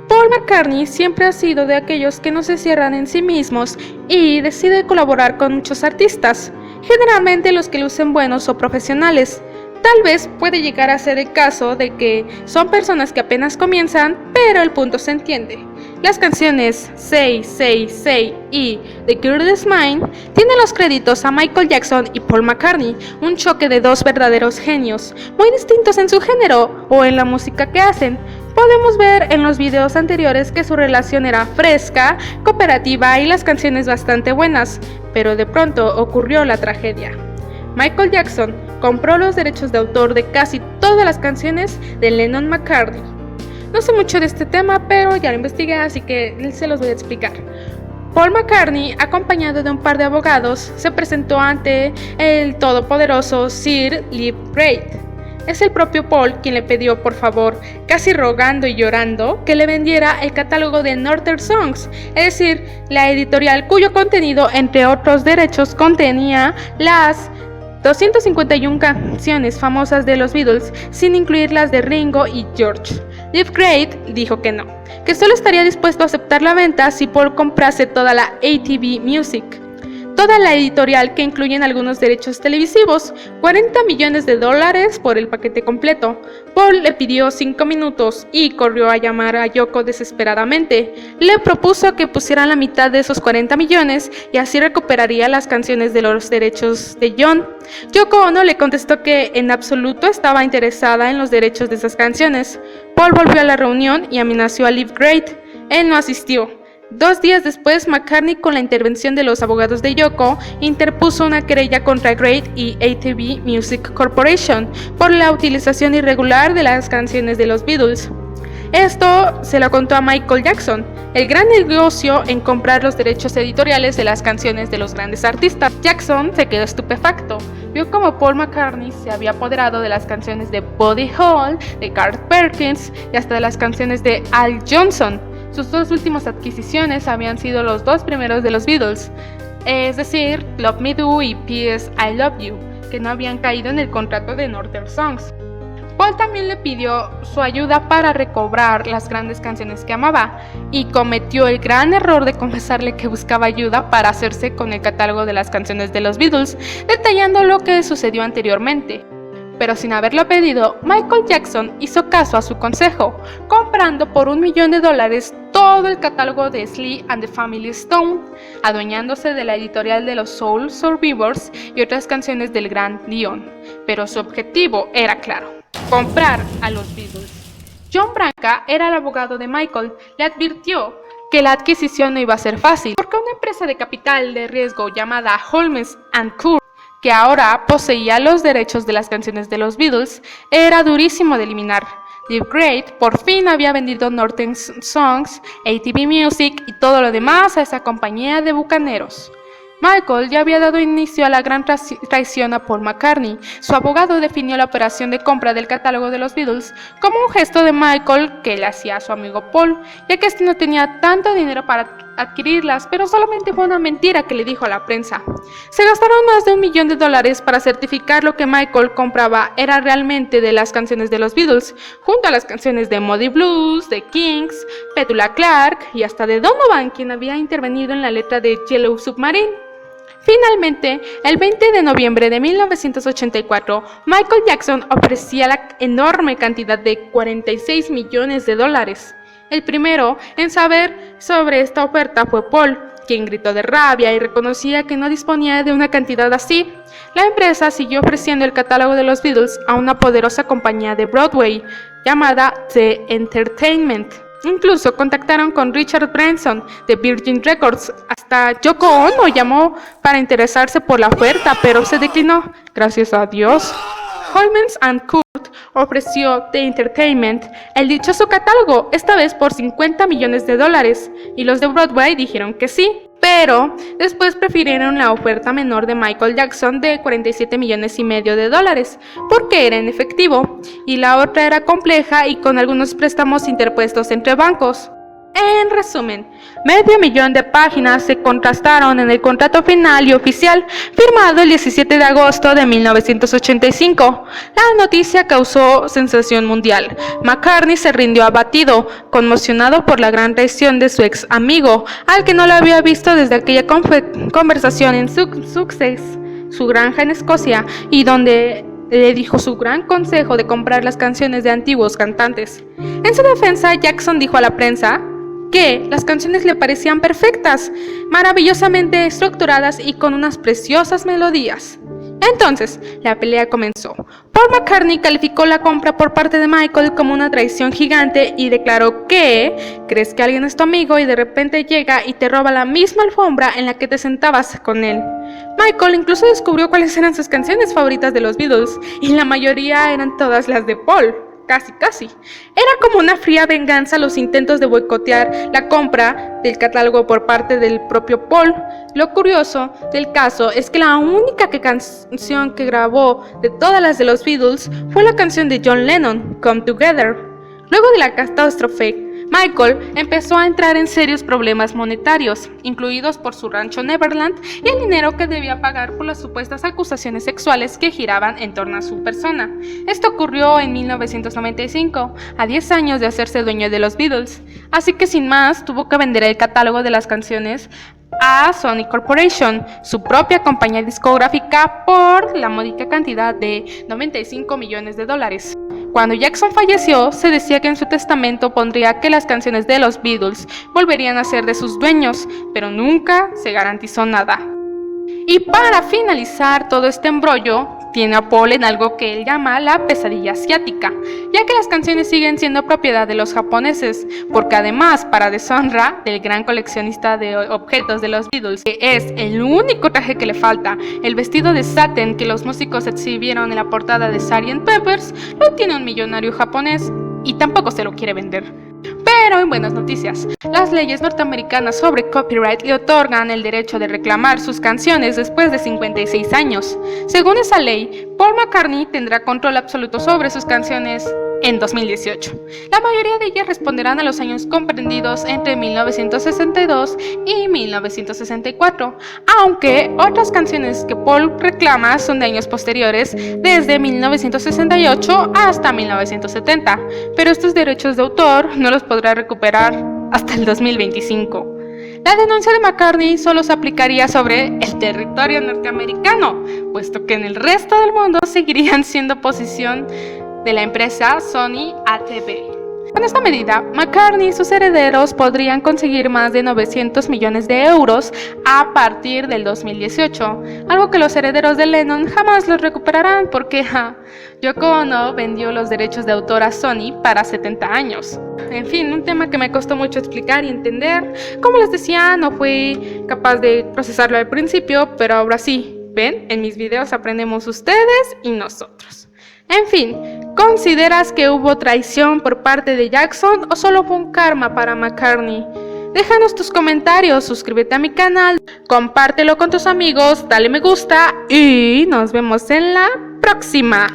Paul McCartney siempre ha sido de aquellos que no se cierran en sí mismos y decide colaborar con muchos artistas, generalmente los que lucen buenos o profesionales. Tal vez puede llegar a ser el caso de que son personas que apenas comienzan, pero el punto se entiende. Las canciones Say, Say, Say y The Girl Is Mine tienen los créditos a Michael Jackson y Paul McCartney, un choque de dos verdaderos genios, muy distintos en su género o en la música que hacen. Podemos ver en los videos anteriores que su relación era fresca, cooperativa y las canciones bastante buenas, pero de pronto ocurrió la tragedia. Michael Jackson compró los derechos de autor de casi todas las canciones de Lennon-McCartney. No sé mucho de este tema, pero ya lo investigué, así que se los voy a explicar. Paul McCartney, acompañado de un par de abogados, se presentó ante el todopoderoso Sir Live Great. Es el propio Paul quien le pidió por favor, casi rogando y llorando, que le vendiera el catálogo de Northern Songs, es decir, la editorial cuyo contenido, entre otros derechos, contenía las 251 canciones famosas de los Beatles, sin incluir las de Ringo y George. Live Great dijo que no, que solo estaría dispuesto a aceptar la venta si Paul comprase toda la ATV Music, toda la editorial que incluyen algunos derechos televisivos, $40 millones por el paquete completo. Paul le pidió 5 minutos y corrió a llamar a Yoko desesperadamente. Le propuso que pusieran la mitad de esos 40 millones y así recuperaría las canciones de los derechos de John. Yoko Ono le contestó que en absoluto estaba interesada en los derechos de esas canciones. Paul volvió a la reunión y amenazó a Live Great. Él no asistió. 2 días después, McCartney, con la intervención de los abogados de Yoko, interpuso una querella contra Great y ATV Music Corporation por la utilización irregular de las canciones de los Beatles. Esto se lo contó a Michael Jackson, el gran negocio en comprar los derechos editoriales de las canciones de los grandes artistas. Jackson se quedó estupefacto. Vio como Paul McCartney se había apoderado de las canciones de Buddy Holly, de Carl Perkins y hasta de las canciones de Al Johnson. Sus 2 últimas adquisiciones habían sido los 2 primeros de los Beatles, es decir, Love Me Do y P.S. I Love You, que no habían caído en el contrato de Northern Songs. Paul también le pidió su ayuda para recobrar las grandes canciones que amaba y cometió el gran error de confesarle que buscaba ayuda para hacerse con el catálogo de las canciones de los Beatles, detallando lo que sucedió anteriormente. Pero sin haberlo pedido, Michael Jackson hizo caso a su consejo, comprando por $1 millón todo el catálogo de Sly and the Family Stone, adueñándose de la editorial de los Soul Survivors y otras canciones del gran Leon. Pero su objetivo era claro: comprar a los Beatles. John Branca era el abogado de Michael, le advirtió que la adquisición no iba a ser fácil, porque una empresa de capital de riesgo llamada Holmes & Co., que ahora poseía los derechos de las canciones de los Beatles, era durísimo de eliminar. Live Great por fin había vendido Northern Songs, ATV Music y todo lo demás a esa compañía de bucaneros. Michael ya había dado inicio a la gran traición a Paul McCartney. Su abogado definió la operación de compra del catálogo de los Beatles como un gesto de Michael que le hacía a su amigo Paul, ya que este no tenía tanto dinero para adquirirlas, pero solamente fue una mentira que le dijo a la prensa. Se gastaron más de $1 millón para certificar lo que Michael compraba era realmente de las canciones de los Beatles, junto a las canciones de Moody Blues, de Kings, Petula Clark y hasta de Donovan, quien había intervenido en la letra de Yellow Submarine. Finalmente, el 20 de noviembre de 1984, Michael Jackson ofrecía la enorme cantidad de $46 millones. El primero en saber sobre esta oferta fue Paul, quien gritó de rabia y reconocía que no disponía de una cantidad así. La empresa siguió ofreciendo el catálogo de los Beatles a una poderosa compañía de Broadway llamada The Entertainment. Incluso contactaron con Richard Branson de Virgin Records. Hasta Yoko Ono llamó para interesarse por la oferta, pero se declinó. Gracias a Dios. Holmes & Co. ofreció The Entertainment el dichoso catálogo, esta vez por $50 millones, y los de Broadway dijeron que sí. Pero después prefirieron la oferta menor de Michael Jackson de $47,5 millones, porque era en efectivo, y la otra era compleja y con algunos préstamos interpuestos entre bancos. En resumen, 500.000 de páginas se contrastaron en el contrato final y oficial firmado el 17 de agosto de 1985. La noticia causó sensación mundial. McCartney se rindió abatido, conmocionado por la gran traición de su ex amigo, al que no lo había visto desde aquella conversación en Sussex, su granja en Escocia, y donde le dijo su gran consejo de comprar las canciones de antiguos cantantes. En su defensa, Jackson dijo a la prensa que las canciones le parecían perfectas, maravillosamente estructuradas y con unas preciosas melodías. Entonces, la pelea comenzó. Paul McCartney calificó la compra por parte de Michael como una traición gigante y declaró que crees que alguien es tu amigo y de repente llega y te roba la misma alfombra en la que te sentabas con él. Michael incluso descubrió cuáles eran sus canciones favoritas de los Beatles y la mayoría eran todas las de Paul. Casi. Era como una fría venganza los intentos de boicotear la compra del catálogo por parte del propio Paul. Lo curioso del caso es que la única canción que grabó de todas las de los Beatles fue la canción de John Lennon, Come Together. Luego de la catástrofe, Michael empezó a entrar en serios problemas monetarios, incluidos por su rancho Neverland y el dinero que debía pagar por las supuestas acusaciones sexuales que giraban en torno a su persona. Esto ocurrió en 1995, a 10 años de hacerse dueño de los Beatles, así que sin más tuvo que vender el catálogo de las canciones a Sony Corporation, su propia compañía discográfica, por la módica cantidad de $95 millones. Cuando Jackson falleció, se decía que en su testamento pondría que las canciones de los Beatles volverían a ser de sus dueños, pero nunca se garantizó nada. Y para finalizar todo este embrollo, tiene a Paul en algo que él llama la pesadilla asiática, ya que las canciones siguen siendo propiedad de los japoneses, porque además, para deshonra del gran coleccionista de objetos de los Beatles, que es el único traje que le falta, el vestido de satén que los músicos exhibieron en la portada de Sgt. Pepper's, lo tiene un millonario japonés y tampoco se lo quiere vender. Pero en buenas noticias, las leyes norteamericanas sobre copyright le otorgan el derecho de reclamar sus canciones después de 56 años. Según esa ley, Paul McCartney tendrá control absoluto sobre sus canciones en 2018. La mayoría de ellas responderán a los años comprendidos entre 1962 y 1964, aunque otras canciones que Paul reclama son de años posteriores, desde 1968 hasta 1970, pero estos derechos de autor no los podrá recuperar hasta el 2025. La denuncia de McCartney solo se aplicaría sobre el territorio norteamericano, puesto que en el resto del mundo seguirían siendo posesión de la empresa Sony ATV. Con esta medida, McCartney y sus herederos podrían conseguir más de 900 millones de euros a partir del 2018, algo que los herederos de Lennon jamás los recuperarán porque Yoko Ono vendió los derechos de autor a Sony para 70 años. En fin, un tema que me costó mucho explicar y entender. Como les decía, no fui capaz de procesarlo al principio, pero ahora sí, ven, en mis videos aprendemos ustedes y nosotros. En fin, ¿consideras que hubo traición por parte de Jackson o solo fue un karma para McCartney? Déjanos tus comentarios, suscríbete a mi canal, compártelo con tus amigos, dale me gusta y nos vemos en la próxima.